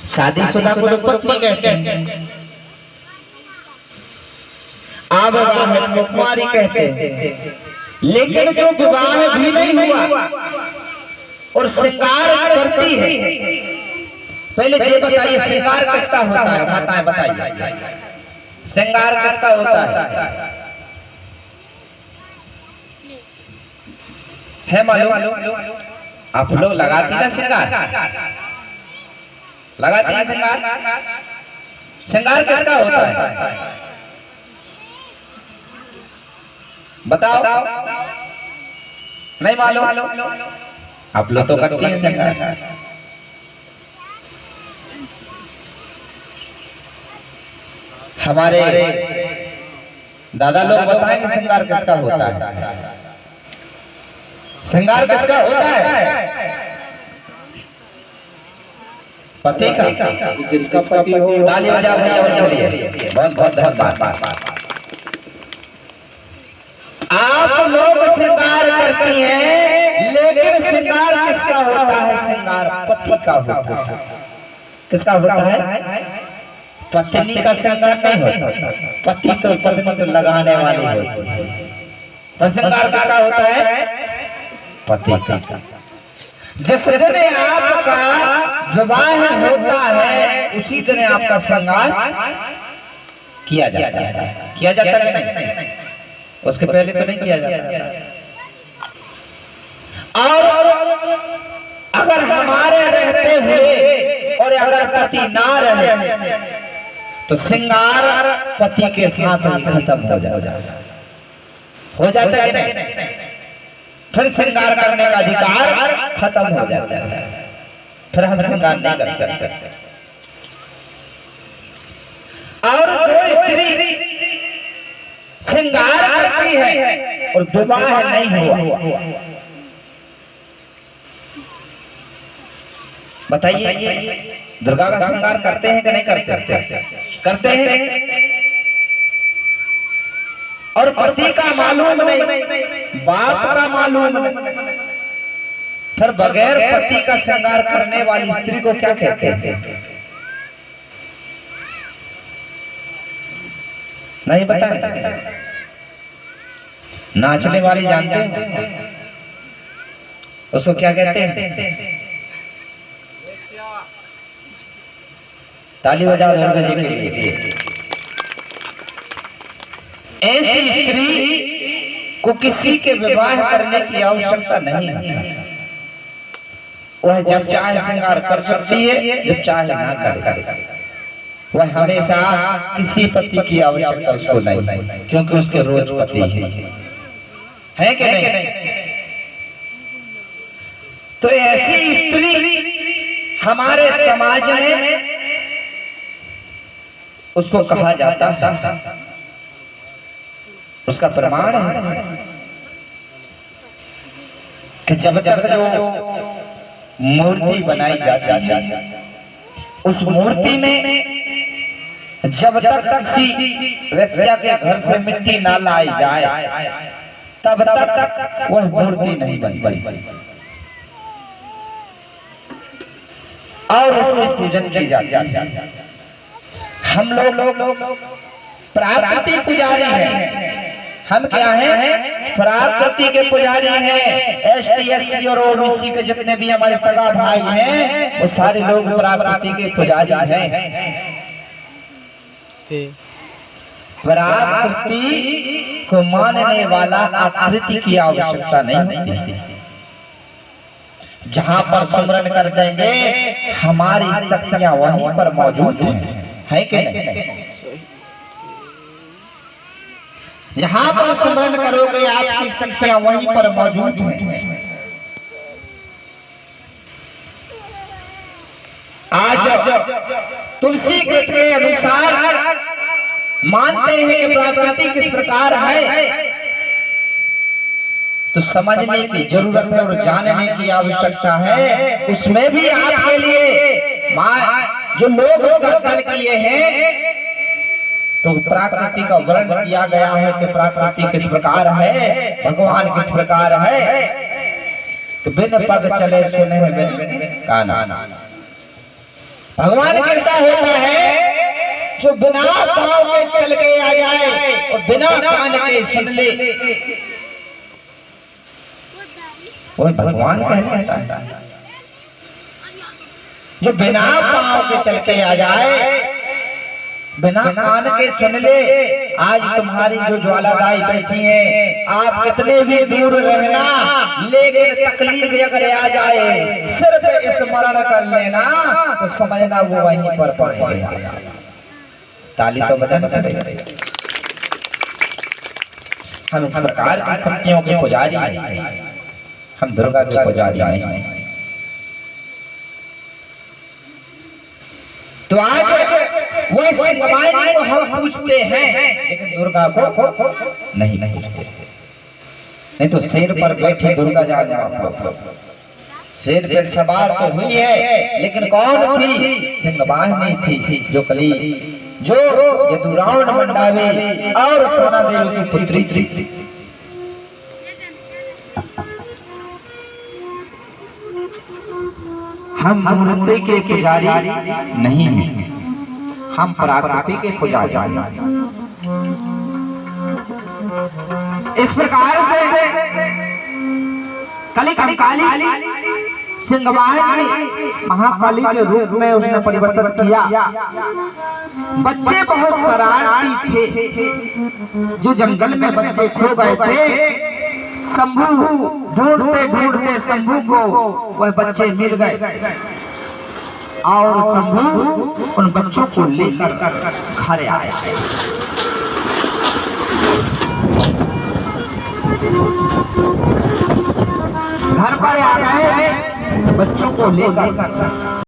शादीशुदा को तो पत्नी कहते हैं, अविवाहित को कुंवारी कहते हैं। लेकिन जो विवाह भी नहीं हुआ और श्रृंगार करती है, पहले ये बताइए श्रृंगार किसका होता है? माताएं बताइए, श्रृंगार किसका होता है मालूम? आप लोग लगाती ना श्रृंगार, लगाती है श्रृंगार? श्रृंगार किसका होता है बताओ? नहीं मालूम? आप लोग तो करती हैं श्रृंगार। हमारे दादा लोग बताएंगे श्रृंगार किसका होता है। श्रृंगार किसका होता है? पति का। जिसका पति हो ताली बजाओ भैया उनके लिए। बहुत बहुत धन्यवाद। आप लोग श्रृंगार करती हैं, लेकिन श्रृंगार किसका होता है? श्रृंगार पति का होता है। किसका होता है? पत्नी का श्रृंगार नहीं होता। पति तो पत्नी तो लगाने वाली होती है। और श्रृंगार किसका होता है? पति का। जिस दिन आपका विवाह होता है उसी दिन आपका श्रृंगार किया जाता है। किया जाता है कि नहीं? उसके पहले तो नहीं किया जाता। और अगर हमारे रहते हुए और अगर पति ना रहे तो श्रृंगार पति के साथ ही खत्म हो जाता है कि नहीं? फिर श्रृंगार करने का अधिकार खत्म हो जाता है। फिर हम श्रृंगार नहीं कर सकते। और जो स्त्री श्रृंगार करती है और विवाह नहीं हुआ, बताइए दुर्गा का श्रृंगार करते हैं कि नहीं करते? करते हैं। और पति का मालूम नहीं, बाप का मालूम नहीं, फिर बगैर पति का श्रृंगार करने वाली स्त्री को क्या कहते हैं? नहीं बता? नाचने वाली जानते हैं उसको क्या कहते हैं? ताली बजाओ दुर्गा जी के लिए। ऐसी स्त्री को किसी के विवाह करने की आवश्यकता नहीं है। वह जब चाहे श्रृंगार कर सकती है, जब चाहे ना करे। वह हमेशा किसी पति की आवश्यकता उसको नहीं, क्योंकि उसके रोज पति है कि नहीं? तो ऐसी स्त्री हमारे समाज में उसको कहा जाता है, उसका प्रमाण है कि जब तक जो मूर्ति बनाई जाती है उस मूर्ति में जब तक किसी वेश्या के घर से मिट्टी ना लाई जाए तब तक वह मूर्ति नहीं बनती और उसकी पूजन की जाती है। हम लोग प्रकृति पुजारी हैं। हम क्या हैं? प्रकृति के पुजारी हैं। एसटी, एससी और ओबीसी के जितने भी हमारे सगा भाई हैं वो सारे लोग प्रकृति के पुजारी हैं। प्रकृति को मानने वाला आकृति की आवश्यकता नहीं होती। जहाँ पर सुमरन कर देंगे हमारी शक्तियां वहीं पर मौजूद है कि नहीं? जहाँ पर सुमरन करोगे आपकी शक्तियां वहीं पर मौजूद हैं। आज तुलसी कृत के अनुसार मानते हैं कि प्रकृति किस प्रकार है, तो समझने की जरूरत है और जानने की आवश्यकता है। उसमें भी आपके लिए जो लोग दर्शन किए हैं तो प्रकृति का वर्णन किया गया है कि प्रकृति किस प्रकार है, भगवान किस प्रकार है। तो बिन पग चले सुने बिन काना, भगवान कैसा होता है जो बिना पाँव के चल के आ जाए और बिना कान के सुन ले, वो भगवान कहलाता है। जो बिना पाँव के चल के आ जाए, बिना कान के सुन ले। आज तुम्हारी जो ज्वालाबाई बैठी है, आप कितने भी दूर रहना, लेकिन तकलीफ अगर आ जाए, सिर्फ स्मरण कर लेना तो समझना वो वहीं पर पड़ेगा। ताली तो बजाना पड़ेगा। हम इस प्रकार की शक्तियों के पुजारी हैं, हम दुर्गा के पुजारी हैं। तो आज वो सिंहवाहिनी को हम पूछते हैं, लेकिन दुर्गा को नहीं पूछते। नहीं तो शेर पर बैठी दुर्गा जान आप लोग, शेर पे सवार तो हुई है, लेकिन कौन थी? सिंहवाहिनी थी, जो कली जो यदुरावण मंडावे और सोना देवी की पुत्री थी। हम मूर्ति के पुजारी नहीं हैं, हम प्रकृति के पुजारी हैं। इस प्रकार से कली कंकाली सिंहवाहिनी महाकाली के रूप में उसने परिवर्तन किया। बच्चे बहुत शरारती थे, जो जंगल में बच्चे खो गए थे, शंभू ढूंढते ढूंढते शंभू को वह बच्चे मिल गए और शंभू उन बच्चों को लेकर घर आया। घर पर आ गए, बच्चों को लेकर